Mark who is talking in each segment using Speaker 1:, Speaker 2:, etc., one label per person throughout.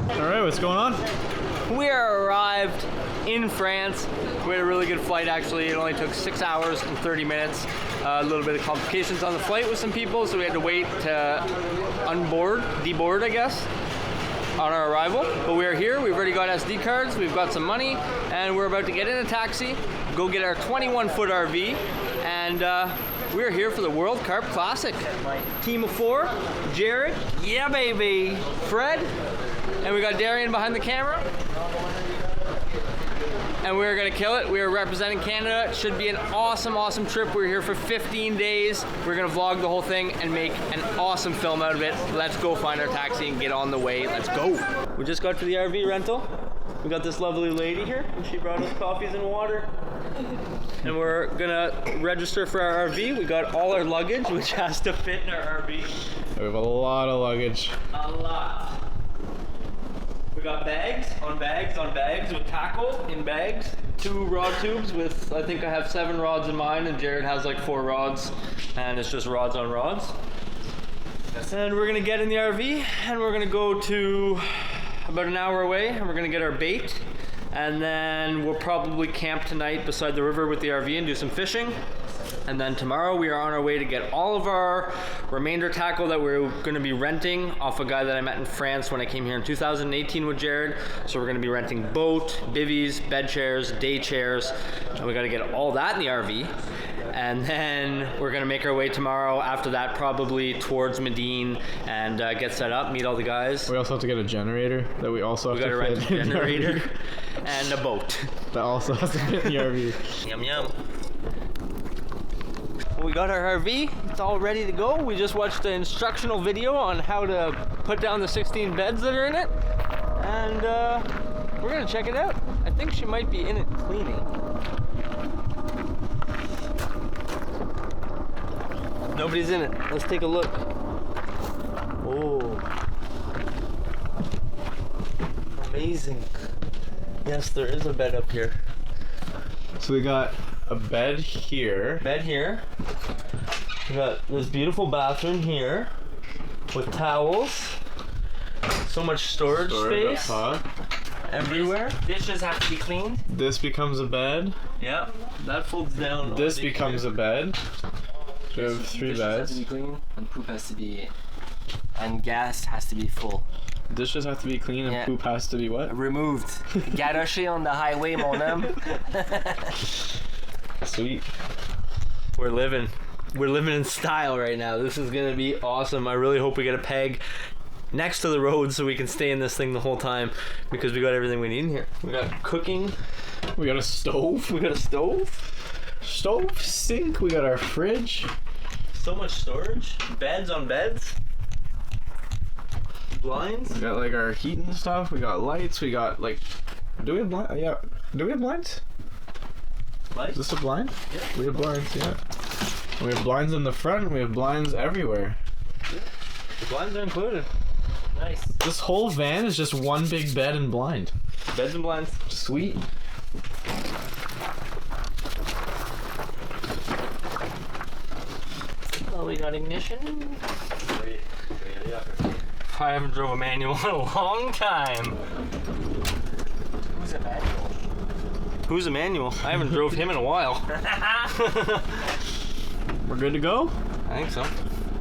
Speaker 1: Alright, what's going on?
Speaker 2: We arrived in France. We had a really good flight actually. It only took 6 hours and 30 minutes. A little bit of complications on the flight with some people, so we had to wait to deboard I guess, on our arrival. But we are here, we've already got SD cards, we've got some money, and we're about to get in a taxi, go get our 21-foot RV, and we're here for the World Carp Classic. Team of 4, Jarryd, yeah baby, Fred, and we got Darian behind the camera. And we're gonna kill it. We are representing Canada. It should be an awesome, awesome trip. We're here for 15 days. We're gonna vlog the whole thing and make an awesome film out of it. Let's go find our taxi and get on the way. Let's go. We just got to the RV rental. We got this lovely lady here, and she brought us coffees and water. And we're gonna register for our RV. We got all our luggage, which has to fit in our RV.
Speaker 1: We have a lot of luggage.
Speaker 2: A lot. We got bags on bags on bags with tackle in bags. 2 rod tubes with, I think I have 7 rods in mine, and Jarryd has like 4 rods, and it's just rods on rods. And we're gonna get in the RV, and we're gonna go to about an hour away, and we're gonna get our bait, and then we'll probably camp tonight beside the river with the RV and do some fishing. And then tomorrow we are on our way to get all of our remainder tackle that we're going to be renting off a guy that I met in France when I came here in 2018 with Jarryd. So we're going to be renting boat, bivvies, bed chairs, day chairs, and we got to get all that in the RV. And then we're going to make our way tomorrow after that probably towards Medellin and get set up, meet all the guys.
Speaker 1: We also have to get a generator that we also have to
Speaker 2: rent a
Speaker 1: fit in the
Speaker 2: generator
Speaker 1: RV.
Speaker 2: and a boat.
Speaker 1: That also has to fit in the RV.
Speaker 2: Yum yum. We got our RV, it's all ready to go. We just watched the instructional video on how to put down the 16 beds that are in it. And we're gonna check it out. I think she might be in it cleaning. Nobody's in it. Let's take a look. Oh. Amazing. Yes, there is a bed up here.
Speaker 1: So we got a bed here.
Speaker 2: Bed here. We got this beautiful bathroom here with towels. So much storage space
Speaker 1: up top.
Speaker 2: everywhere. Dishes have to be cleaned.
Speaker 1: This becomes a bed.
Speaker 2: Yeah, that folds down.
Speaker 1: This becomes a bed. So we have 3
Speaker 3: Dishes have
Speaker 1: beds.
Speaker 3: to be clean, and poop has to be, and gas has to be full.
Speaker 1: Dishes have to be clean and
Speaker 3: Yeah.
Speaker 1: poop has to be what?
Speaker 3: Removed. Garoché on the highway, mon homme.
Speaker 1: Sweet.
Speaker 2: We're living in style right now. This is gonna be awesome. I really hope we get a peg next to the road so we can stay in this thing the whole time, because we got everything we need in here. We got cooking.
Speaker 1: We got a stove.
Speaker 2: We got a stove.
Speaker 1: Stove, sink. We got our fridge.
Speaker 2: So much storage. Beds on beds. Blinds.
Speaker 1: We got like our heat and stuff. We got lights. We got like. Do we have blinds? Yeah. Do we have blinds?
Speaker 2: Lights.
Speaker 1: Is this a blind?
Speaker 2: Yeah.
Speaker 1: We have blinds. Yeah. We have blinds in the front. We have blinds everywhere.
Speaker 2: The blinds are included. Nice.
Speaker 1: This whole van is just one big bed and blind.
Speaker 2: Beds and blinds.
Speaker 1: Sweet.
Speaker 2: Oh, we got ignition. I haven't drove a manual in a long time.
Speaker 3: Who's a manual?
Speaker 2: Who's Emmanuel? I haven't drove him in a while.
Speaker 1: We're good to go?
Speaker 2: I think so.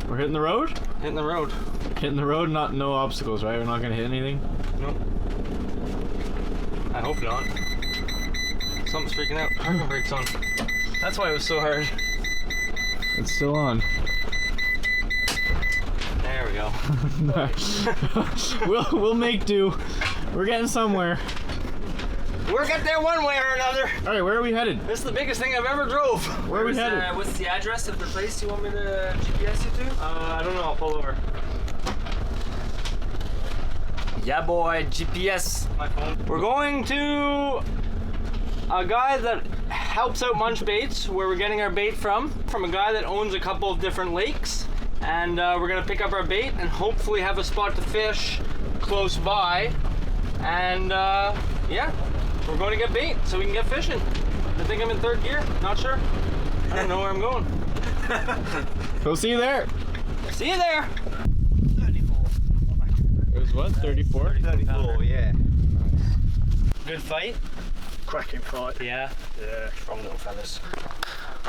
Speaker 1: We're hitting the road?
Speaker 2: Hitting the road.
Speaker 1: Hitting the road, no obstacles, right? We're not gonna hit anything?
Speaker 2: Nope. I hope not. Something's freaking out. Parking brake's on. That's why it was so hard.
Speaker 1: It's still on.
Speaker 2: There we go.
Speaker 1: We'll make do. We're getting somewhere.
Speaker 2: We're getting there one way or another.
Speaker 1: All right, where are we headed?
Speaker 2: This is the biggest thing I've ever drove.
Speaker 1: Where are we headed?
Speaker 3: What's the address of the place you want me to GPS you to?
Speaker 2: I don't know. I'll pull over.
Speaker 3: Yeah, boy, GPS.
Speaker 2: My phone. We're going to a guy that helps out Munch Baits, where we're getting our bait from a guy that owns a couple of different lakes, and we're gonna pick up our bait and hopefully have a spot to fish close by, and yeah, we're going to get bait so we can get fishing. I think I'm in third gear, not sure. I don't know where I'm going.
Speaker 1: We'll see you there.
Speaker 2: See you there.
Speaker 3: 34.
Speaker 1: It was what, 34?
Speaker 3: 34, yeah.
Speaker 2: Good fight.
Speaker 4: Cracking fight.
Speaker 2: Yeah.
Speaker 4: Yeah, strong little fellas.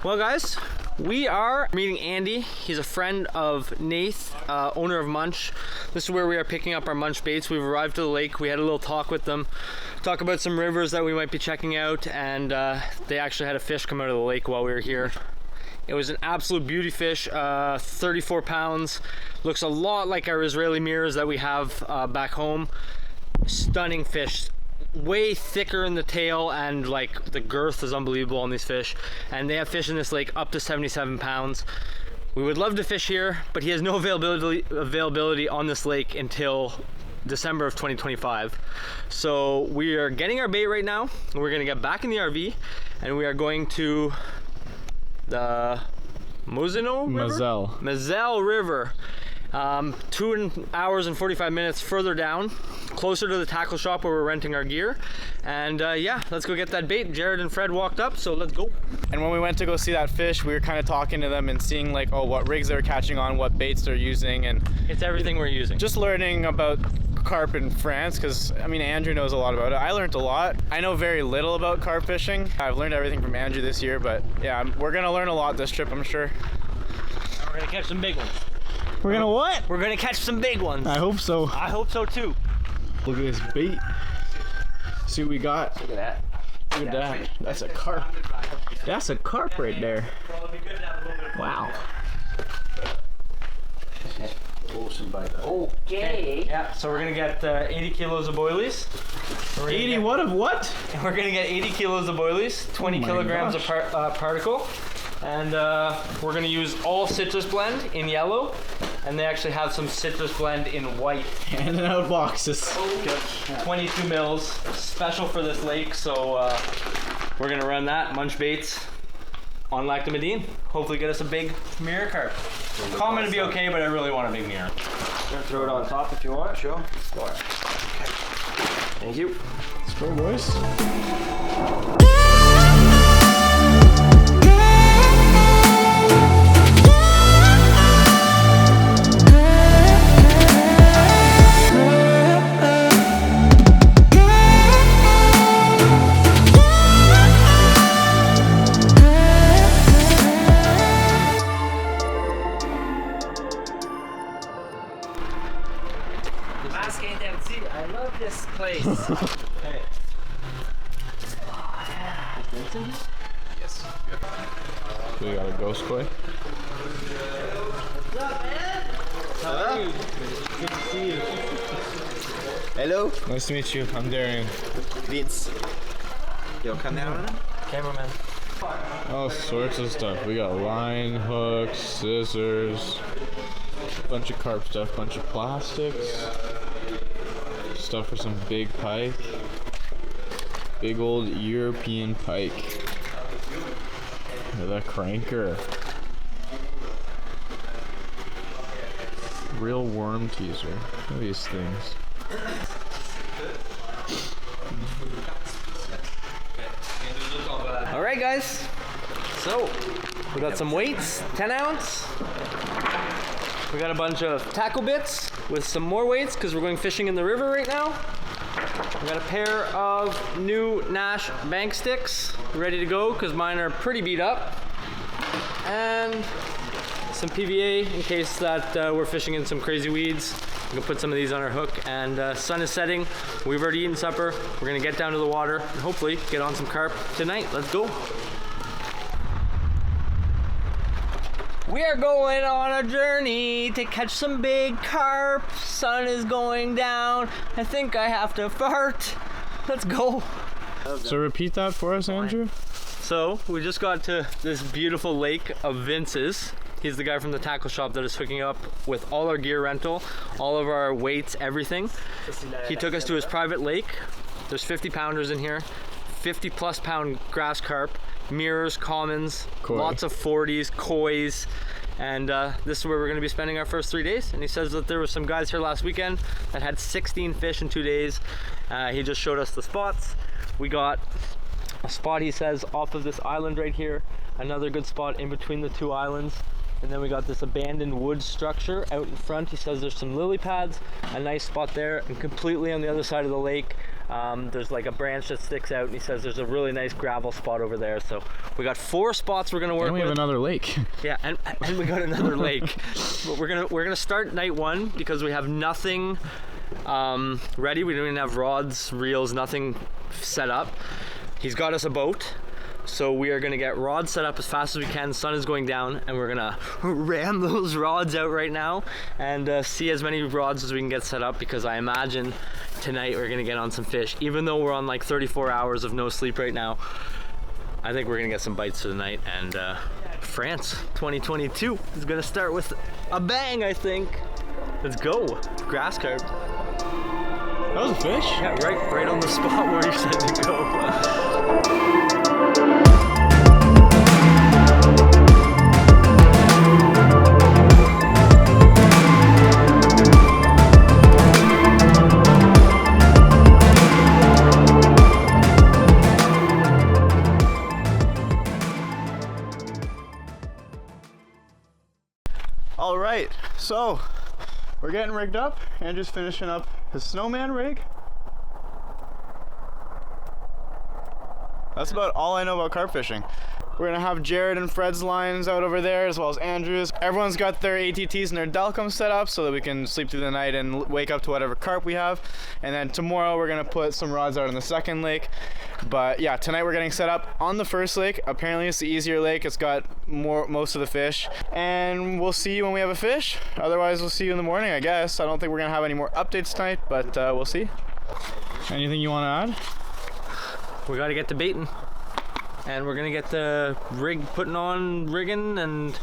Speaker 2: Well, guys, we are meeting Andy. He's a friend of Nath, owner of Munch. This is where we are picking up our Munch baits. We've arrived to the lake. We had a little talk with them, talk about some rivers that we might be checking out, and they actually had a fish come out of the lake while we were here. It was an absolute beauty fish, 34 pounds. Looks a lot like our Israeli mirrors that we have back home. Stunning fish. Way thicker in the tail, and like the girth is unbelievable on these fish, and they have fish in this lake up to 77 pounds. We would love to fish here, but he has no availability on this lake until December of 2025. So we are getting our bait right now. We're gonna get back in the RV, and we are going to the Moselle River. 2 hours and 45 minutes further down, closer to the tackle shop where we're renting our gear. And yeah, let's go get that bait. Jarryd and Fred walked up, so let's go.
Speaker 1: And when we went to go see that fish, we were kind of talking to them and seeing like, oh, what rigs they're catching on, what baits they're using, and
Speaker 2: It's everything we're using.
Speaker 1: just learning about carp in France, because I mean Andrew knows a lot about it. I learned a lot. I know very little about carp fishing. I've learned everything from Andrew this year, but yeah, we're gonna learn a lot this trip, I'm sure.
Speaker 2: And we're gonna catch some big ones.
Speaker 1: We're gonna what?
Speaker 2: We're gonna catch some big ones.
Speaker 1: I hope so.
Speaker 2: I hope so too.
Speaker 1: Look at this bait. See what we got.
Speaker 3: Look at that.
Speaker 1: Look at that. That's a carp. That's a carp right there. Wow.
Speaker 4: Awesome bait.
Speaker 3: Okay.
Speaker 2: Yeah, so we're gonna get 80 kilos of boilies.
Speaker 1: 80 what of what?
Speaker 2: We're gonna get 80 kilos of boilies, 20
Speaker 1: Oh my
Speaker 2: kilograms
Speaker 1: gosh.
Speaker 2: of particle, and we're gonna use all citrus blend in yellow, and they actually have some citrus blend in white.
Speaker 1: Handing out boxes.
Speaker 2: 22 mils, special for this lake, so we're gonna run that, Munch Baits, on Lac de Medine. Hopefully get us a big mirror carp. Common to be okay, but I really want a big mirror.
Speaker 3: Gonna throw it on top if you want.
Speaker 4: Sure.
Speaker 3: Thank you.
Speaker 1: Let's go, boys.
Speaker 3: I love this place.
Speaker 2: Hey.
Speaker 4: Yes.
Speaker 1: We got a ghost koi.
Speaker 2: How are you? Good to see you.
Speaker 4: Hello.
Speaker 1: Nice to meet you. I'm Darian.
Speaker 4: Vince. Your camera?
Speaker 2: Cameraman.
Speaker 1: All sorts of stuff. We got line, hooks, scissors, bunch of carp stuff, bunch of plastics, stuff for some big pike. Big old European pike. Look at that cranker. Real worm teaser. Look at these things.
Speaker 2: All right, guys. So we got some weights, 10 ounce. We got a bunch of tackle bits with some more weights because we're going fishing in the river right now. We got a pair of new Nash bank sticks ready to go because mine are pretty beat up. And some PVA in case that we're fishing in some crazy weeds. We can put some of these on our hook, and sun is setting. We've already eaten supper. We're gonna get down to the water and hopefully get on some carp tonight. Let's go. We are going on a journey to catch some big carp. Sun is going down. I think I have to fart. Let's go.
Speaker 1: So repeat that for us, Andrew.
Speaker 2: So we just got to this beautiful lake of Vince's. He's the guy from the tackle shop that is hooking up with all our gear rental, all of our weights, everything. He took us to his private lake. There's 50 pounders in here, 50 plus pound grass carp, mirrors, commons,
Speaker 1: Koi.
Speaker 2: Lots of 40s, kois, and this is where we're going to be spending our first 3 days. And he says that there were some guys here last weekend that had 16 fish in 2 days. He just showed us the spots. We got a spot, he says, off of this island right here, another good spot in between the two islands, and then we got this abandoned wood structure out in front. He says there's some lily pads, a nice spot there, and completely on the other side of the lake there's like a branch that sticks out, and he says there's a really nice gravel spot over there. So we got 4 spots we're gonna work with.
Speaker 1: And we have another lake.
Speaker 2: Yeah, and we got another lake. But we're gonna start night 1 because we have nothing ready. We don't even have rods, reels, nothing set up. He's got us a boat, so we are gonna get rods set up as fast as we can. The sun is going down, and we're gonna ram those rods out right now and see as many rods as we can get set up, because I imagine tonight we're gonna get on some fish. Even though we're on like 34 hours of no sleep right now, I think we're gonna get some bites tonight, and France 2022 is gonna start with a bang, I think. Let's go. Grass carp.
Speaker 1: That was a fish?
Speaker 2: Yeah, right on the spot where you said to go.
Speaker 5: All right, so we're getting rigged up. Andrew's finishing up his snowman rig. That's about all I know about carp fishing. We're gonna have Jarryd and Fred's lines out over there, as well as Andrew's. Everyone's got their ATTs and their Delcums set up so that we can sleep through the night and wake up to whatever carp we have. And then tomorrow we're gonna put some rods out on the second lake. But yeah, tonight we're getting set up on the first lake. Apparently it's the easier lake. It's got most of the fish. And we'll see you when we have a fish. Otherwise we'll see you in the morning, I guess. I don't think we're gonna have any more updates tonight, but we'll see.
Speaker 1: Anything you want to add?
Speaker 2: We gotta get to baiting, and we're gonna get the rig rigging, and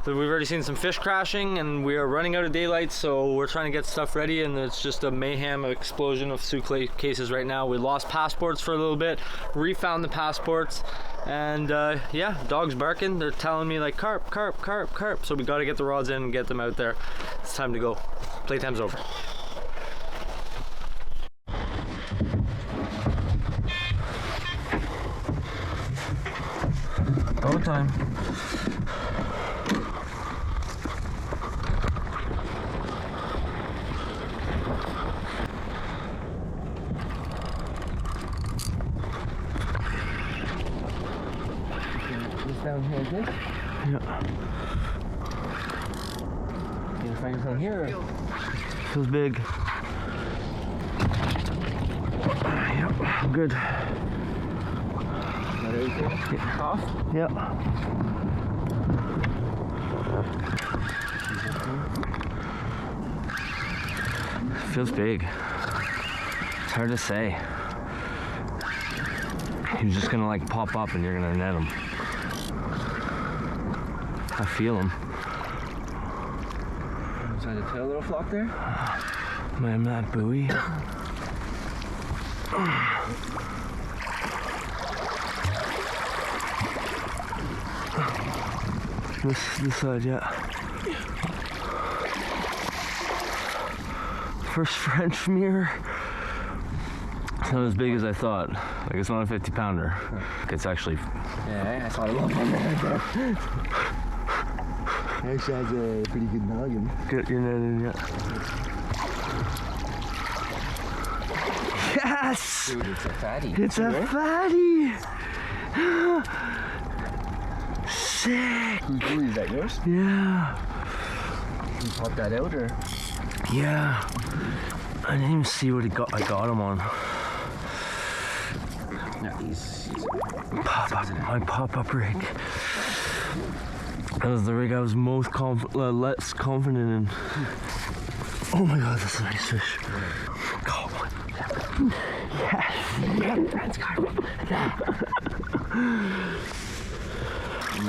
Speaker 2: we've already seen some fish crashing, and we are running out of daylight, so we're trying to get stuff ready, and it's just a mayhem, explosion of suitcases right now. We lost passports for a little bit, refound the passports, and yeah, dogs barking. They're telling me like carp, carp, carp, carp, so we gotta get the rods in and get them out there. It's time to go. Playtime's over. Go time. This down here, okay?
Speaker 1: Yeah.
Speaker 2: You gonna find your phone here? Feels big. Yep, I'm good. Yeah. Off? Yep. Feels big. It's hard to say. He's just gonna like pop up and you're gonna net him. I feel him. Inside the tail little flock there? Man, that buoy. This side, yeah. First French mirror. It's not as big as I thought. Like, it's not a 50 pounder. It's actually.
Speaker 3: Yeah, I saw a lump on there. Actually has a pretty good noggin.
Speaker 2: Get your net in, yeah. Yes!
Speaker 3: Dude, it's a fatty.
Speaker 2: It's a fatty!
Speaker 3: sick.
Speaker 4: Ooh, is that yours?
Speaker 3: Yeah.
Speaker 4: You popped that out or?
Speaker 3: Yeah. I didn't even see what I got him on.
Speaker 4: No, he's
Speaker 3: My pop-up rig. That was the rig I was most less confident in. Oh my god, that's a nice fish. Caught one. Yes.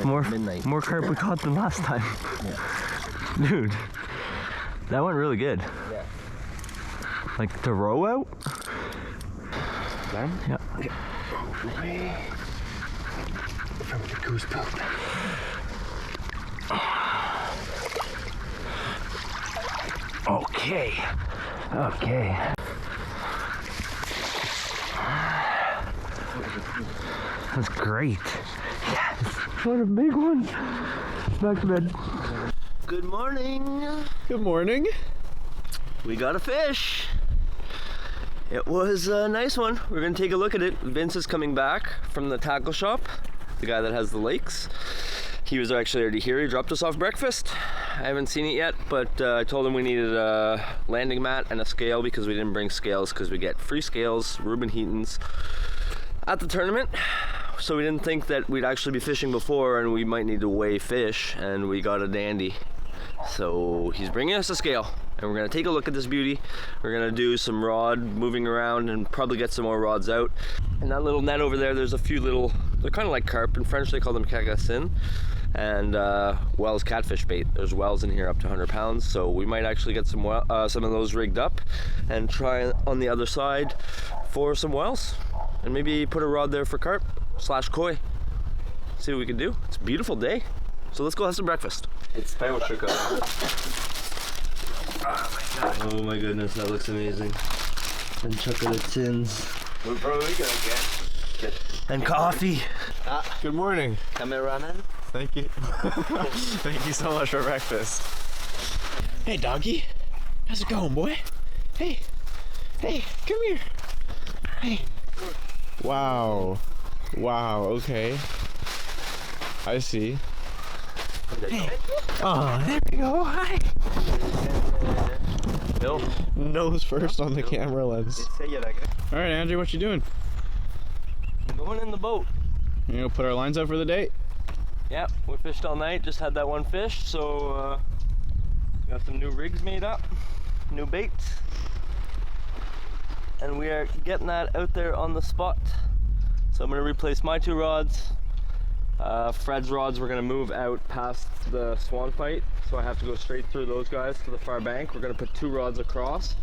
Speaker 3: That's
Speaker 4: midnight.
Speaker 3: More carp we caught than last time.
Speaker 4: Yeah.
Speaker 3: Dude, that went really good.
Speaker 4: Yeah.
Speaker 3: Like to row out?
Speaker 4: Done?
Speaker 3: Yeah.
Speaker 4: Away from the goose poop.
Speaker 3: Okay. Okay. That's great. Yes. What a big one. Back to bed. Good morning.
Speaker 5: Good morning.
Speaker 3: We got a fish. It was a nice one. We're gonna take a look at it. Vince is coming back from the tackle shop, the guy that has the lakes. He was actually already here. He dropped us off breakfast. I haven't seen it yet, but I told him we needed a landing mat and a scale because we didn't bring scales because we get free scales, Reuben Heaton's, at the tournament. So we didn't think that we'd actually be fishing before and we might need to weigh fish, and we got a dandy. So he's bringing us a scale and we're gonna take a look at this beauty. We're gonna do some rod moving around and probably get some more rods out. And that little net over there, there's a few little, they're kind of like carp. In French they call them cagacin. And Wells catfish bait. There's wells in here up to 100 pounds, so we might actually get some of those rigged up and try on the other side for some wells, and maybe put a rod there for carp / koi. See what we can do. It's a beautiful day, so let's go have some breakfast.
Speaker 4: It's pale sugar.
Speaker 3: Oh my goodness, that looks amazing. And chocolate tins.
Speaker 4: We're probably gonna get
Speaker 3: And coffee.
Speaker 5: Good morning.
Speaker 4: cameraman.
Speaker 5: Thank you. Thank you so much for breakfast. Hey, doggy. How's it going, boy? Hey. Hey, come here. Hey. Wow. Wow, okay. I see. Hey. Oh, there we go. Hi.
Speaker 3: Bill.
Speaker 5: Nose first on the camera lens. All right, Andrew, what you doing?
Speaker 3: Going in the boat.
Speaker 5: You gonna put our lines out for the day?
Speaker 3: Yep, we fished all night, just had that one fish, so got some new rigs made up, new baits, and we are getting that out there on the spot. So I'm going to replace my 2 rods. Fred's rods we're going to move out past the swan fight, so I have to go straight through those guys to the far bank. We're going to put 2 rods across,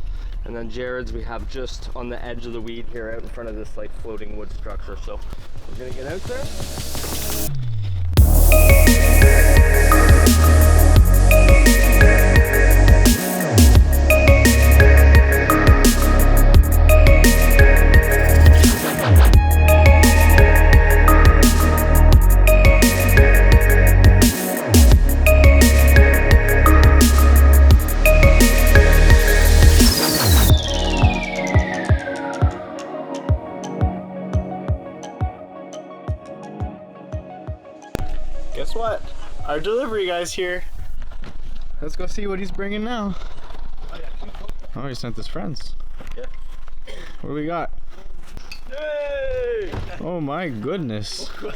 Speaker 3: and then Jarryd's we have just on the edge of the weed here out in front of this like floating wood structure. So we're going to get out there.
Speaker 5: Guess what? Our delivery guy's here. Let's go see what he's bringing now. Oh, he sent his friends.
Speaker 3: Yeah.
Speaker 5: What do we got?
Speaker 3: Hey!
Speaker 5: Oh my goodness. Is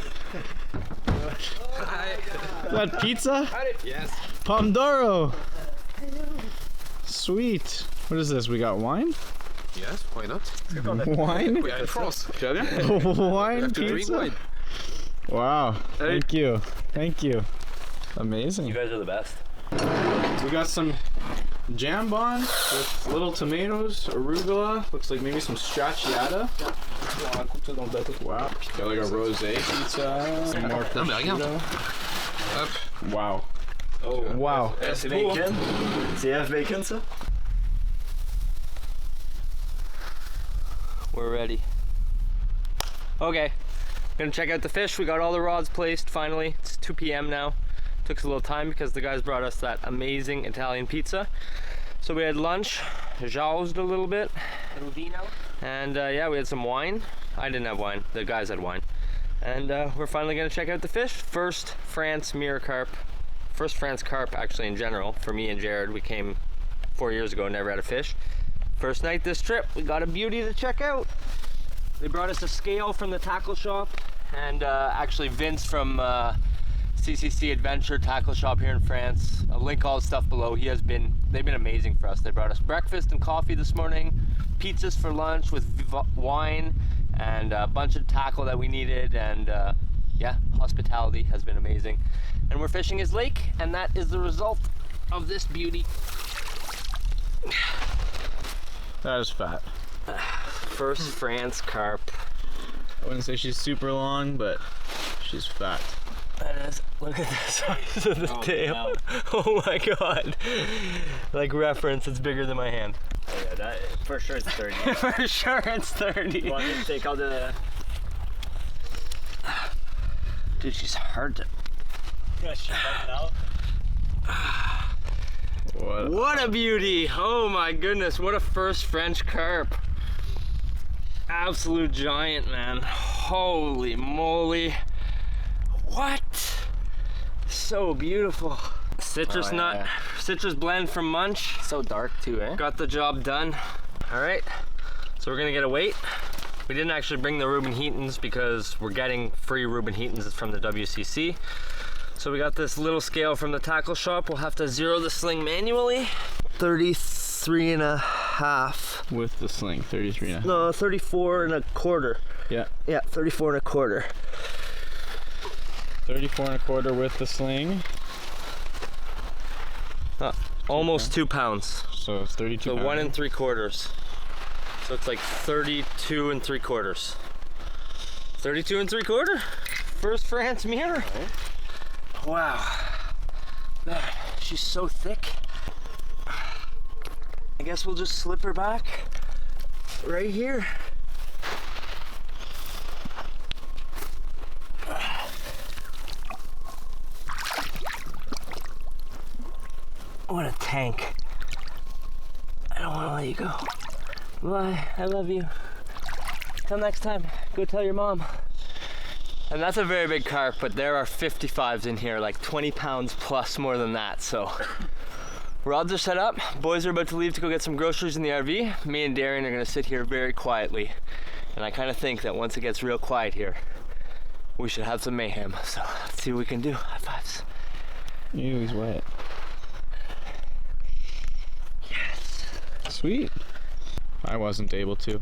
Speaker 5: that pizza?
Speaker 4: Yes.
Speaker 5: Pomodoro. Sweet. What is this? We got wine?
Speaker 6: Yes, why not?
Speaker 5: Wine?
Speaker 6: We are in France.
Speaker 5: Wine
Speaker 6: have to drink
Speaker 5: pizza?
Speaker 6: wine.
Speaker 5: Wow. Thank you. Thank you. Amazing.
Speaker 3: You guys are the best.
Speaker 5: We got some jambon with little tomatoes, arugula, looks like maybe some stracciata. Wow. Got like a rosé pizza. Some more
Speaker 6: Non, mais regarde.
Speaker 5: prosciutto.
Speaker 6: Hop.
Speaker 5: Wow.
Speaker 3: Oh,
Speaker 5: Wow.
Speaker 3: c'est bacon. C'est half bacon, ça? We're ready. Okay, gonna check out the fish. We got all the rods placed finally. It's 2 p.m. now. Took us a little time because the guys brought us that amazing Italian pizza. So we had lunch, joused a little bit, and yeah, we had some wine. I didn't have wine, the guys had wine. And we're finally gonna check out the fish. First France mirror carp. First France carp actually in general. For me and Jarryd, we came 4 years ago, never had a fish. First night this trip, we got a beauty to check out. They brought us a scale from the tackle shop, and actually Vince from CCC Adventure Tackle Shop here in France. I'll link all the stuff below. They've been amazing for us. They brought us breakfast and coffee this morning, pizzas for lunch with wine, and a bunch of tackle that we needed, and yeah, hospitality has been amazing. And we're fishing his lake, and that is the result of this beauty.
Speaker 1: That is fat.
Speaker 3: First France carp.
Speaker 1: I wouldn't say she's super long, but she's fat.
Speaker 3: That is, look at the size of the tail. No. Oh my god. Like reference, it's bigger than my hand.
Speaker 4: Oh yeah, that for sure it's 30.
Speaker 3: For sure it's 30.
Speaker 4: You want me to take out the...
Speaker 3: Dude, she's hard to...
Speaker 4: Yeah, she's out.
Speaker 3: What a beauty! Oh my goodness, what a first French carp. Absolute giant, man. Holy moly. What? So beautiful. Citrus nut, citrus blend from Munch.
Speaker 4: So dark too, eh?
Speaker 3: Got the job done. All right, so we're gonna get a weight. We didn't actually bring the Reuben Heatons because we're getting free Reuben Heatons from the WCC. So we got this little scale from the tackle shop. We'll have to zero the sling manually. 33 and a half.
Speaker 1: With the sling, 33 and a half.
Speaker 3: No, 34 and a quarter.
Speaker 1: Yeah.
Speaker 3: Yeah, 34 and a quarter.
Speaker 1: 34 and a quarter with the sling.
Speaker 3: Almost 2 pounds.
Speaker 1: So it's 32
Speaker 3: So
Speaker 1: pounds.
Speaker 3: 1 3/4. So it's like 32 3/4. 32 3/4? First France mirror. Wow. Man, she's so thick. I guess we'll just slip her back right here. What a tank. I don't want to let you go. Bye, I love you. Till next time, go tell your mom. And that's a very big carp, but there are 55s in here, like 20 pounds plus more than that, so. Rods are set up. Boys are about to leave to go get some groceries in the RV. Me and Darian are gonna sit here very quietly. And I kind of think that once it gets real quiet here, we should have some mayhem. So let's see what we can do. High fives.
Speaker 1: Ew, he's wet.
Speaker 3: Yes.
Speaker 1: Sweet. I wasn't able to.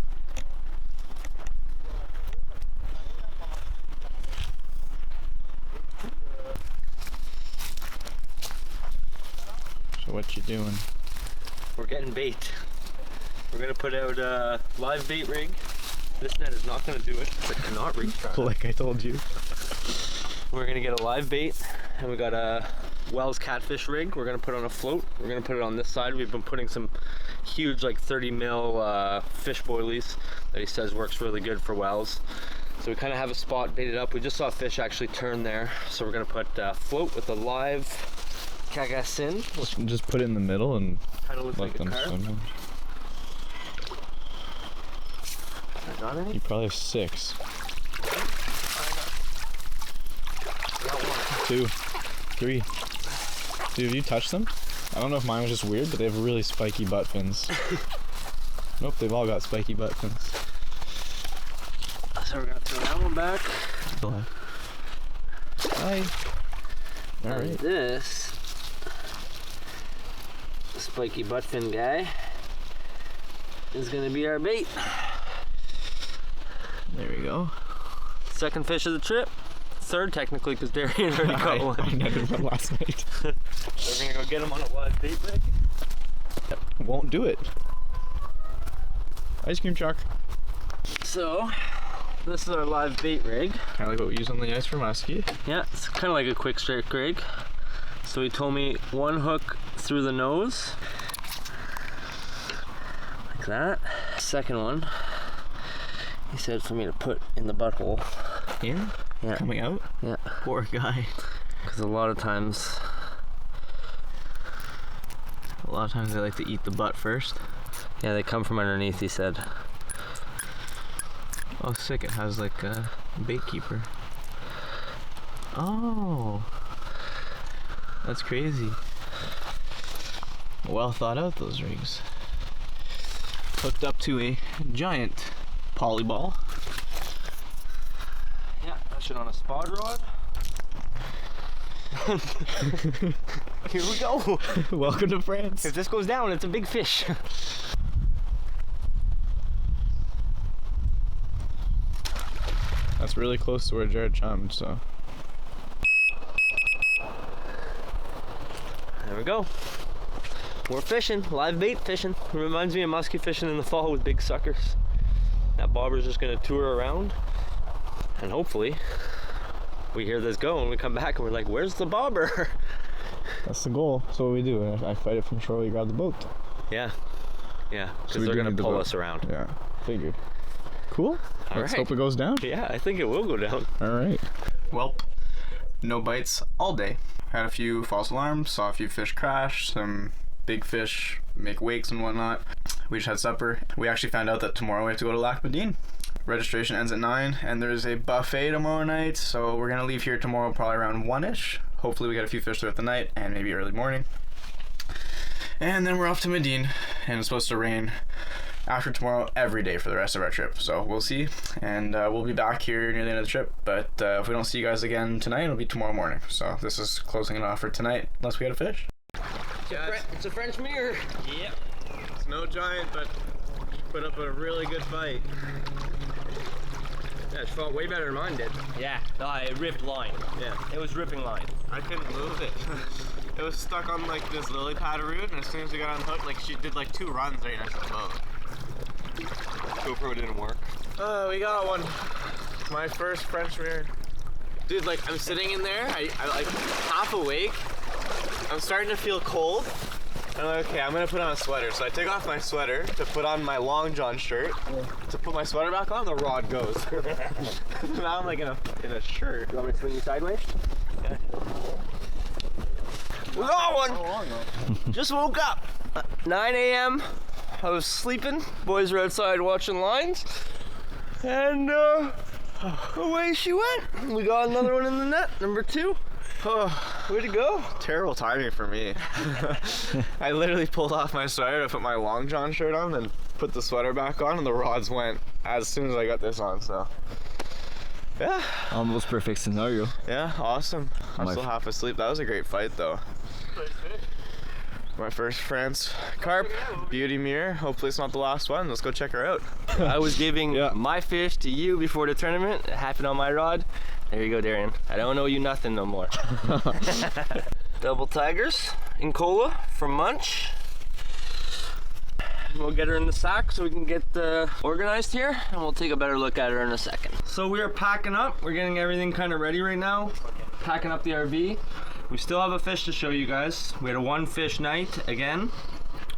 Speaker 1: So what you doing?
Speaker 3: We're getting bait. We're gonna put out a live bait rig. This net is not gonna do it. It cannot reach.
Speaker 1: Like I told you.
Speaker 3: We're gonna get a live bait, and we got a Wells catfish rig. We're gonna put on a float. We're gonna put it on this side. We've been putting some huge, like 30 mil fish boilies that he says works really good for Wells. So we kind of have a spot baited up. We just saw a fish actually turn there, so we're gonna put a float with a live cagacin.
Speaker 1: Just put it in the middle and
Speaker 3: Kind of looks
Speaker 1: let
Speaker 3: like a
Speaker 1: them
Speaker 3: carp.
Speaker 1: swim.
Speaker 3: I got any?
Speaker 1: You probably have 6. 2, 3. Dude, have you touched them? I don't know if mine was just weird, but they have really spiky butt fins. Nope, they've all got spiky butt fins.
Speaker 3: So we're gonna throw that one back.
Speaker 1: Hi.
Speaker 3: And
Speaker 1: Alright.
Speaker 3: this spiky butt fin guy is gonna be our bait.
Speaker 1: There we go.
Speaker 3: Second fish of the trip. Third technically, because Darian already caught one.
Speaker 1: I netted one last night.
Speaker 3: We're gonna go get him on a live bait rig.
Speaker 1: Won't do it. Ice cream truck.
Speaker 3: So, this is our live bait rig.
Speaker 1: Kind of like what we use on the ice for muskie.
Speaker 3: Yeah, it's kind of like a quick strike rig. So he told me one hook through the nose. Like that. Second one, he said for me to put in the butthole.
Speaker 1: Here?
Speaker 3: Yeah.
Speaker 1: Coming out?
Speaker 3: Yeah.
Speaker 1: Poor guy.
Speaker 3: Because a lot of times
Speaker 1: they like to eat the butt first.
Speaker 3: yeah, they come from underneath, he said.
Speaker 1: Oh, sick. It has like a bait keeper.
Speaker 5: Oh, that's crazy. Well thought out, those rigs. Hooked up to a giant poly ball.
Speaker 3: Yeah, that shit on a spot rod. Here we go.
Speaker 5: Welcome to France.
Speaker 3: If this goes down, it's a big fish.
Speaker 5: That's really close to where Jarryd chummed, so.
Speaker 3: There we go. We're fishing, live bait fishing. It reminds me of musky fishing in the fall with big suckers. That bobber's just gonna tour around, and hopefully we hear this go and we come back and we're like, where's the bobber?
Speaker 5: That's the goal. That's what we do. I fight it from shore, we grab the boat.
Speaker 3: Yeah, because
Speaker 5: we
Speaker 3: they're
Speaker 5: do
Speaker 3: gonna
Speaker 5: need the
Speaker 3: pull
Speaker 5: boat.
Speaker 3: us around.
Speaker 5: Yeah, figured. Cool. Let's
Speaker 3: right.
Speaker 5: hope it goes down.
Speaker 3: Yeah, I think it will go down.
Speaker 5: All right. Welp, no bites all day. Had a few false alarms, saw a few fish crash, some big fish make wakes and whatnot. We just had supper. We actually found out that tomorrow we have to go to Lac Medine. Registration ends at 9 and there's a buffet tomorrow night, so we're gonna leave here tomorrow probably around 1ish. Hopefully we get a few fish throughout the night and maybe early morning. And then we're off to Medine, and it's supposed to rain after tomorrow every day for the rest of our trip, so we'll see. And we'll be back here near the end of the trip, but if we don't see you guys again tonight, it'll be tomorrow morning. So this is closing it off for tonight, unless we had a fish.
Speaker 3: It's a French mirror.
Speaker 4: Yep.
Speaker 5: It's no giant, but put up a really good fight.
Speaker 3: Yeah, it felt way better than mine did.
Speaker 4: Yeah. No, it ripped line.
Speaker 5: Yeah,
Speaker 4: It was ripping line.
Speaker 5: I couldn't move it. It was stuck on like this lily pad root, and as soon as we got unhooked, like she did like 2 runs right next to the boat.
Speaker 3: GoPro didn't work.
Speaker 5: We got one. My first French mirror. Dude, like I'm sitting in there, I like half awake. I'm starting to feel cold. I'm like, okay, I'm gonna put on a sweater. So I take off my sweater to put on my long john shirt. To put my sweater back on, the rod goes. Now I'm like in a shirt.
Speaker 3: You want me to swing you sideways?
Speaker 5: Yeah.
Speaker 3: We got one! Just woke up. 9 a.m. I was sleeping. Boys were outside watching lines. And away she went. We got another one in the net, number 2.
Speaker 5: Oh,
Speaker 3: way to go.
Speaker 5: Terrible timing for me. I literally pulled off my sweater to put my long john shirt on, then put the sweater back on, and the rods went as soon as I got this on, so. Yeah.
Speaker 7: Almost perfect scenario.
Speaker 5: Yeah, awesome. I'm still half asleep. That was a great fight, though. My first France carp, beauty mirror. Hopefully it's not the last one. Let's go check her out.
Speaker 3: I was giving my fish to you before the tournament. It happened on my rod. There you go, Darian. I don't owe you nothing no more. Double tigers in cola from Munch. We'll get her in the sack so we can get organized here, and we'll take a better look at her in a second. So we are packing up. We're getting everything kind of ready right now. Packing up the RV. We still have a fish to show you guys. We had a 1 fish night again,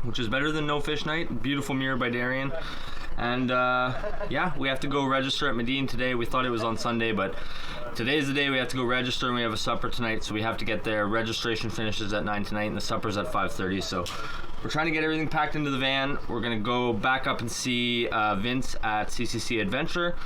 Speaker 3: which is better than no fish night. Beautiful mirror by Darian. And yeah, we have to go register at Medine today. We thought it was on Sunday, but today's the day we have to go register, and we have a supper tonight, so we have to get there. Registration finishes at 9 tonight, and the supper's at 5:30, so we're trying to get everything packed into the van. We're gonna go back up and see Vince at CCC Adventure.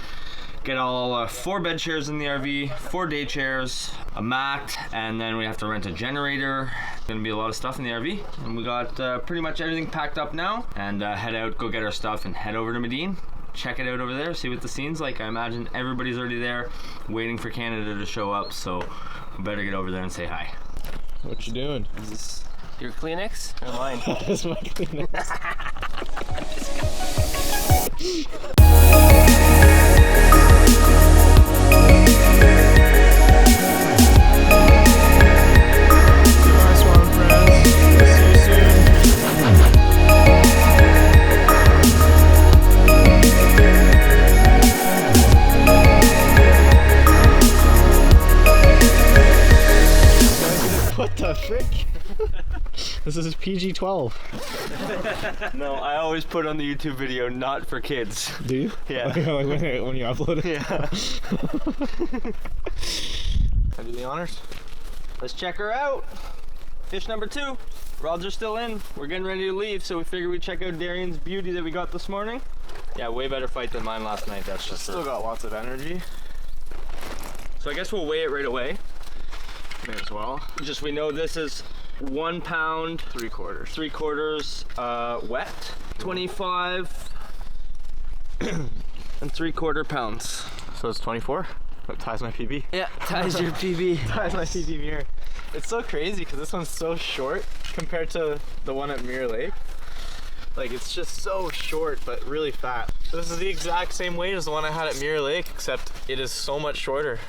Speaker 3: Get all 4 bed chairs in the RV, 4 day chairs, a mat, and then we have to rent a generator. Gonna be a lot of stuff in the RV, and we got pretty much everything packed up now, and head out, go get our stuff, and head over to Medine. Check it out over there, see what the scene's like. I imagine everybody's already there, waiting for Canada to show up, so we better get over there and say hi.
Speaker 5: What you doing?
Speaker 3: Is this your Kleenex or mine?
Speaker 5: That's my Kleenex. What the frick? This is PG-12.
Speaker 3: No, I always put on the YouTube video not for kids.
Speaker 5: Do you?
Speaker 3: Yeah.
Speaker 5: Like when you upload it?
Speaker 3: Yeah.
Speaker 5: Can I do the honors?
Speaker 3: Let's check her out. Fish number 2. Rods are still in. We're getting ready to leave, so we figured we'd check out Darian's beauty that we got this morning. Yeah, way better fight than mine last night, that's just
Speaker 5: Still got lots of energy.
Speaker 3: So I guess we'll weigh it right away.
Speaker 5: May as well.
Speaker 3: Just we know this is 1 pound,
Speaker 5: 3/4.
Speaker 3: 3/4 wet, 25 and 3/4 pounds.
Speaker 5: So it's 24. That ties my PB.
Speaker 3: Yeah, ties your PB.
Speaker 5: Ties my PB mirror. It's so crazy because this one's so short compared to the one at Mirror Lake. Like, it's just so short but really fat. This is the exact same weight as the one I had at Mirror Lake, except it is so much shorter,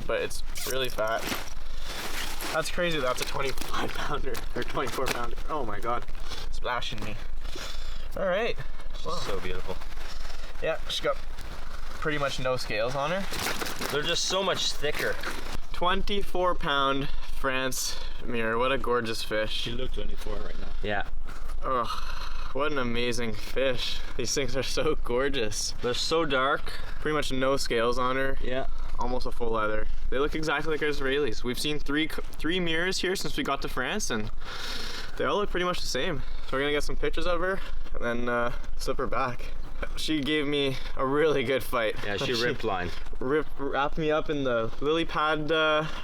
Speaker 5: but it's really fat. That's crazy. That's a 25 pounder or 24 pounder. Oh my god, splashing me. All right. Wow.
Speaker 3: So beautiful.
Speaker 5: Yeah, she's got pretty much no scales on her.
Speaker 3: They're just so much thicker.
Speaker 5: 24 pound France mirror. What a gorgeous fish.
Speaker 4: You look 24 right now.
Speaker 3: Yeah.
Speaker 5: Ugh, what an amazing fish. These things are so gorgeous.
Speaker 3: They're so dark.
Speaker 5: Pretty much no scales on her.
Speaker 3: Yeah.
Speaker 5: Almost a full leather. They look exactly like our Israelis. We've seen three mirrors here since we got to France, and they all look pretty much the same. So we're gonna get some pictures of her and then slip her back. She gave me a really good fight.
Speaker 3: Yeah, she ripped line.
Speaker 5: Wrapped me up in the lily pad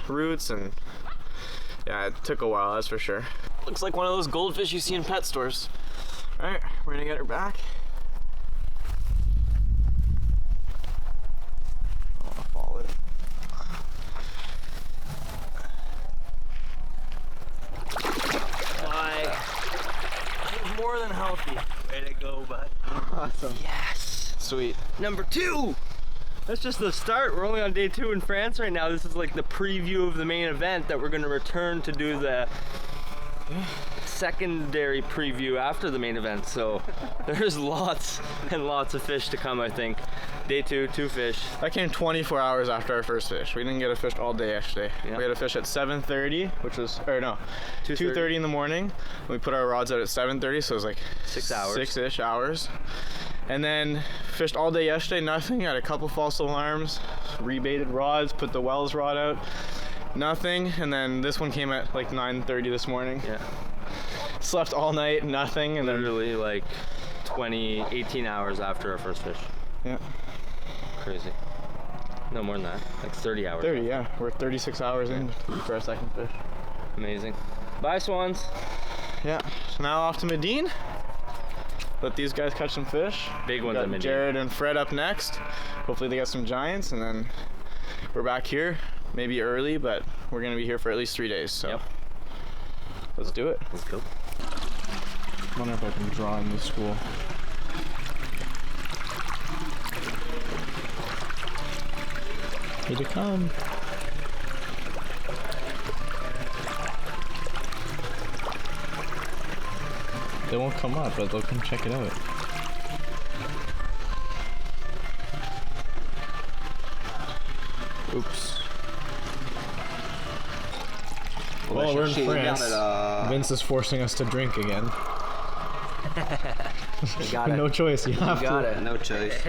Speaker 5: roots, and yeah, it took a while, that's for sure. Looks like one of those goldfish you see in pet stores. All right, we're gonna get her back. I wanna fall in. More than healthy.
Speaker 4: Way to go, bud.
Speaker 5: Awesome.
Speaker 3: Yes.
Speaker 5: Sweet.
Speaker 3: Number 2. That's just the start. We're only on day 2 in France right now. This is like the preview of the main event that we're going to return to do the secondary preview after the main event. So there's lots and lots of fish to come, I think. Day 2, 2 fish.
Speaker 5: That came 24 hours after our first fish. We didn't get a fish all day yesterday.
Speaker 3: Yeah.
Speaker 5: We had a fish at 7:30, which was, or no,
Speaker 3: 2:30.
Speaker 5: 2:30 in the morning. We put our rods out at 7:30, so it was like
Speaker 3: 6 hours.
Speaker 5: 6-ish hours. And then fished all day yesterday, nothing. Had a couple false alarms, rebaited rods, put the Wells rod out, nothing. And then this one came at like 9:30 this morning.
Speaker 3: Yeah.
Speaker 5: Slept all night, nothing. And then,
Speaker 3: Literally like 18 hours after our first fish.
Speaker 5: yeah,
Speaker 3: Crazy. No more than that. Like 30 hours.
Speaker 5: 30, yeah. We're 36 hours in for our second fish.
Speaker 3: Amazing. Bye, swans.
Speaker 5: Yeah, so now off to Medine. Let these guys catch some fish.
Speaker 3: Big ones
Speaker 5: Got
Speaker 3: at Medine.
Speaker 5: Jarryd and Fred up next. Hopefully they get some giants, and then we're back here. Maybe early, but we're gonna be here for at least 3 days. So
Speaker 3: Yep.
Speaker 5: let's do it.
Speaker 3: Let's go.
Speaker 5: I wonder if I can draw in this school. Here they come. They won't come up, but they'll come check it out. Oops. Well, we're in France. Vince is forcing us to drink again.
Speaker 3: You got it.
Speaker 5: No choice, you have to.
Speaker 3: it. No choice.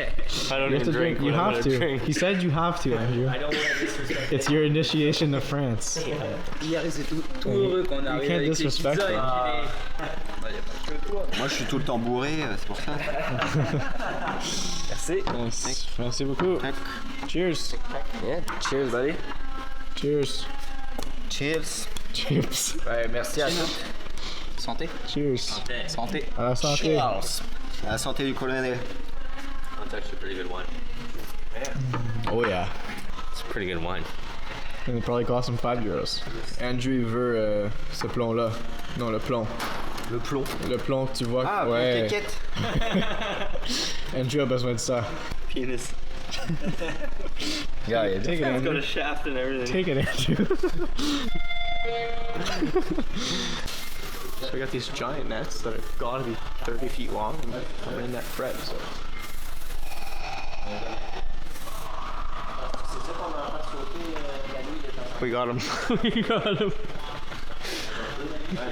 Speaker 3: I don't
Speaker 5: You have to
Speaker 3: even
Speaker 5: drink. You
Speaker 3: when I'm
Speaker 5: have
Speaker 3: gonna
Speaker 5: to.
Speaker 3: drink.
Speaker 5: He said you have to, Andrew.
Speaker 4: I don't want to disrespect.
Speaker 5: It's your initiation to France.
Speaker 7: Hier, c'est tout heureux qu'on
Speaker 5: You
Speaker 7: arrive
Speaker 5: can't
Speaker 7: avec les
Speaker 5: disrespect
Speaker 7: pizzas et
Speaker 5: them.
Speaker 7: puis les-
Speaker 8: Moi je suis tout le temps bourré, c'est pour ça.
Speaker 3: Merci.
Speaker 5: Yes. Merci beaucoup. Cheers.
Speaker 3: Yeah. Cheers, buddy.
Speaker 5: Cheers.
Speaker 8: Cheers.
Speaker 5: Cheers.
Speaker 3: Ouais, merci à tous.
Speaker 8: Santé.
Speaker 5: Cheers.
Speaker 8: Santé.
Speaker 5: À la santé.
Speaker 8: Cheers. À la santé du colonel.
Speaker 3: That's actually pretty good wine.
Speaker 5: Oh yeah.
Speaker 3: It's a pretty good wine.
Speaker 5: And it probably cost him €5. Andrew il veut ce plomb-là. Non, le plomb.
Speaker 8: Le plomb.
Speaker 5: Le plomb que tu vois.
Speaker 8: Ah,
Speaker 5: ouais.
Speaker 8: quéquette.
Speaker 5: Andrew a besoin de ça.
Speaker 3: Penis.
Speaker 5: Yeah, take it,
Speaker 3: It's got
Speaker 5: Andrew.
Speaker 3: a shaft and everything.
Speaker 5: Take it, Andrew. So we got these giant nets that have got to be 30 feet long, and I'm in that Fred, so. We got him. We got him.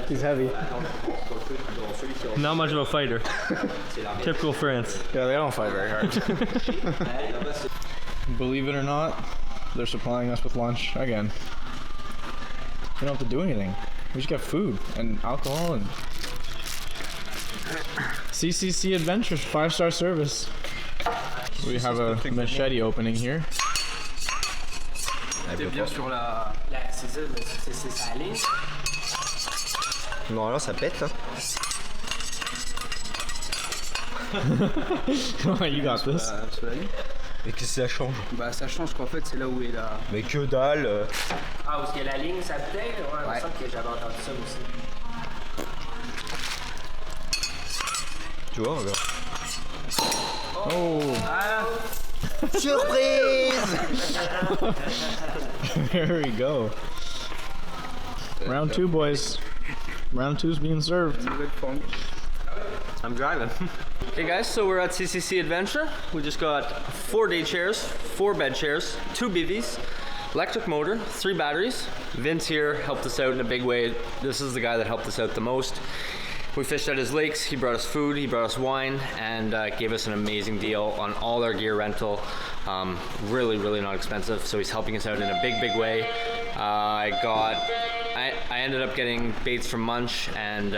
Speaker 5: He's heavy.
Speaker 2: Not much of a fighter. Typical France.
Speaker 5: Yeah, they don't fight very hard. Believe it or not, they're supplying us with lunch again. We don't have to do anything. We just get food and alcohol and CCC Adventures 5-star service. We have a machete opening here.
Speaker 7: T'es bien sur la c'est ça, mais c'est salé.
Speaker 8: Non, là, ça pète, hein.
Speaker 1: You got this.
Speaker 7: Sur la ligne.
Speaker 8: Mais qu'est-ce que ça change?
Speaker 7: Bah, ça change qu'en fait, c'est là où est la.
Speaker 8: Mais que dalle.
Speaker 7: Ah, parce que la ligne, ça bouteille? Ouais, il me semble que j'avais entendu ça aussi.
Speaker 8: Tu vois, regarde.
Speaker 1: Oh.
Speaker 8: Surprise!
Speaker 1: There we go. Round 2, boys. Round 2's being served.
Speaker 3: I'm driving.
Speaker 2: Okay guys, so we're at CCC Adventure. We just got 4 day chairs, 4 bed chairs, 2 bivvies, electric motor, 3 batteries. Vince here helped us out in a big way. This is the guy that helped us out the most. We fished at his lakes, he brought us food, he brought us wine, and gave us an amazing deal on all our gear rental. Really not expensive, so he's helping us out in a big way. I ended up getting baits from Munch, and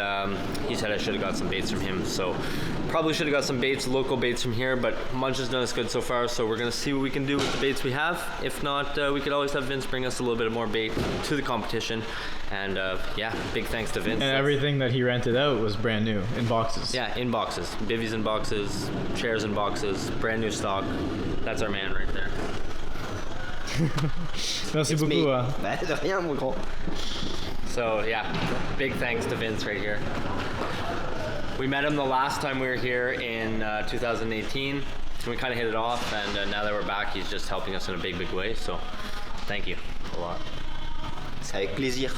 Speaker 2: he said I should have got some baits from him, so probably should have got some baits, local baits from here, but Munch has done us good so far, so we're gonna see what we can do with the baits we have. If not, we could always have Vince bring us a little bit more bait to the competition, and yeah, big thanks to Vince.
Speaker 1: And everything that he rented out was brand new in boxes.
Speaker 2: Yeah, in boxes. Bivvies in boxes, chairs in boxes, brand new stock. That's our man right there.
Speaker 1: Merci beaucoup.
Speaker 8: Bah, de rien, mon gros.
Speaker 2: So yeah, big thanks to Vince right here. We met him the last time we were here in 2018. We kind of hit it off, and now that we're back, he's just helping us in a big way. So thank you a lot.
Speaker 8: C'est avec plaisir.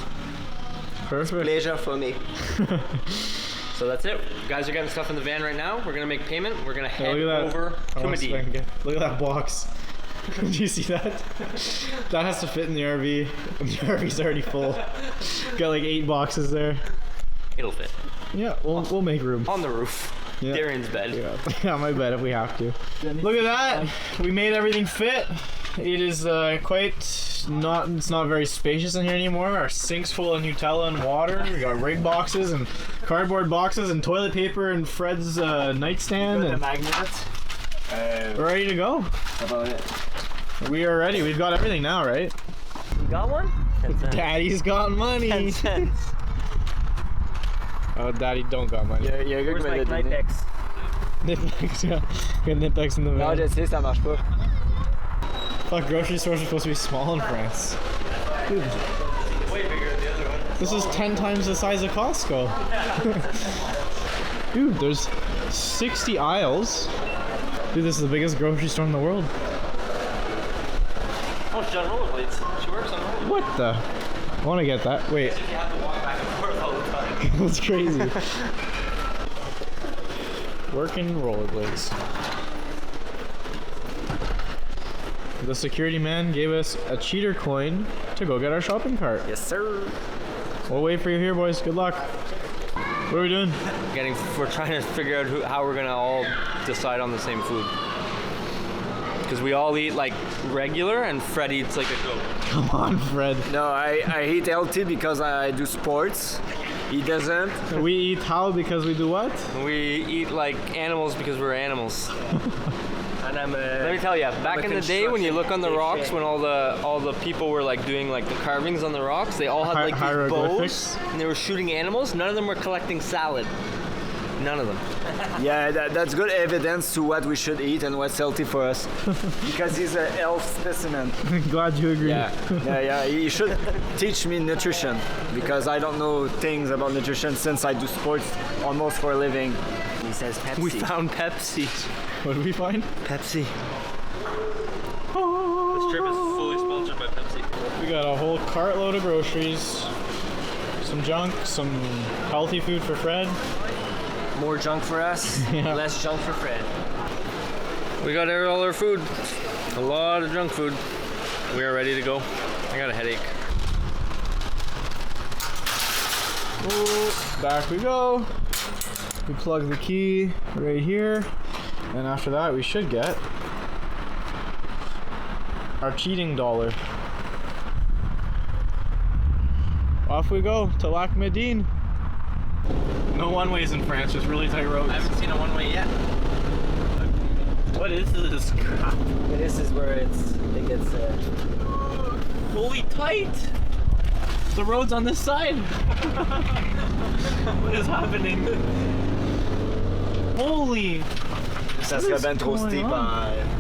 Speaker 1: Perfect.
Speaker 8: Pleasure for me.
Speaker 2: So that's it. Guys are getting stuff in the van right now. We're gonna make payment. We're gonna head
Speaker 1: Look at that.
Speaker 2: over to Medina.
Speaker 1: Look at that box. Do you see that? That has to fit in the RV. And the RV's already full. Got like 8 boxes there.
Speaker 2: It'll fit
Speaker 1: Yeah, we'll make room.
Speaker 2: on the roof.
Speaker 1: Yeah.
Speaker 2: Darian's bed.
Speaker 1: Yeah, my bed if we have to. Look at that! We made everything fit. It is it's not very spacious in here anymore. Our sink's full of Nutella and water. We got rig boxes and cardboard boxes and toilet paper and Fred's nightstand. And we're ready to go. We are ready. We've got everything now, right?
Speaker 2: You got one? 10 cents.
Speaker 1: Daddy's got money.
Speaker 2: 10 cents.
Speaker 1: Oh, Daddy don't got money.
Speaker 2: Where's my Knipex?
Speaker 1: Nitpex, yeah. Got Nitpex in the van.
Speaker 7: Non, je sais, ça marche pas.
Speaker 1: Fuck, grocery stores are supposed to be small in France. Dude,
Speaker 2: Way bigger than the other one.
Speaker 1: this is 10 times the size of Costco. Dude, there's 60 aisles. Dude, this is the biggest grocery store in the world.
Speaker 2: Oh, she's on rollerblades. She works on rollerblades.
Speaker 1: What the? I want to get that. Wait,
Speaker 2: You have to walk back and forth all the time.
Speaker 1: that's crazy. Working rollerblades. The security man gave us a cheater coin to go get our shopping cart.
Speaker 3: Yes, sir.
Speaker 1: We'll wait for you here, boys. Good luck. What are we doing?
Speaker 2: We're trying to figure out how we're gonna all decide on the same food. Because we all eat like regular, and Fred eats like a goat.
Speaker 1: Come on, Fred.
Speaker 7: No, I eat healthy because I do sports. He doesn't.
Speaker 1: We eat how because we do what?
Speaker 2: We eat like animals because we're animals.
Speaker 7: And I'm
Speaker 2: Let me tell you, back in the day when you look on the rocks, when all the people were like doing like the carvings on the rocks, they all had like these
Speaker 1: Hieroglyphics?
Speaker 2: bows and they were shooting animals. None of them were collecting salad. None of them.
Speaker 7: Yeah, that's good evidence to what we should eat and what's healthy for us. Because he's a health specimen.
Speaker 1: Glad you agree.
Speaker 7: Yeah. He should teach me nutrition because I don't know things about nutrition since I do sports almost for a living. He says Pepsi.
Speaker 2: We found Pepsi.
Speaker 1: What did we find?
Speaker 2: Pepsi. This trip is fully sponsored by Pepsi.
Speaker 1: We got a whole cartload of groceries, some junk, some healthy food for Fred.
Speaker 7: More junk for us,
Speaker 1: Yeah.
Speaker 7: less junk for Fred.
Speaker 2: We got all our food. A lot of junk food. We are ready to go. I got a headache.
Speaker 1: Ooh, back we go. We plug the key right here. And after that, we should get our cheating dollar. Off we go to Lac Médine. No one-ways in France, just really tight roads.
Speaker 2: I haven't seen a one-way yet. What is this crap?
Speaker 7: This is where it gets
Speaker 2: Fully tight. The road's on this side. What is happening? Holy,
Speaker 7: Ça serait ben trop steep.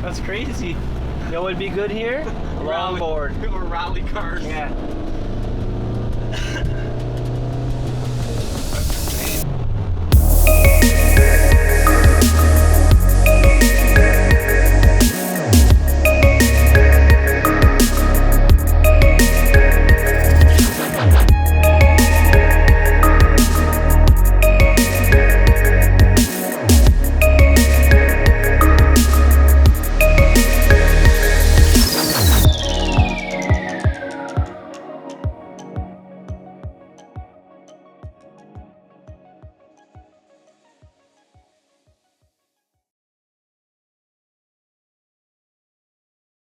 Speaker 2: that's crazy. You know what'd be good here? Longboard.
Speaker 4: Or rally cars.
Speaker 2: Yeah.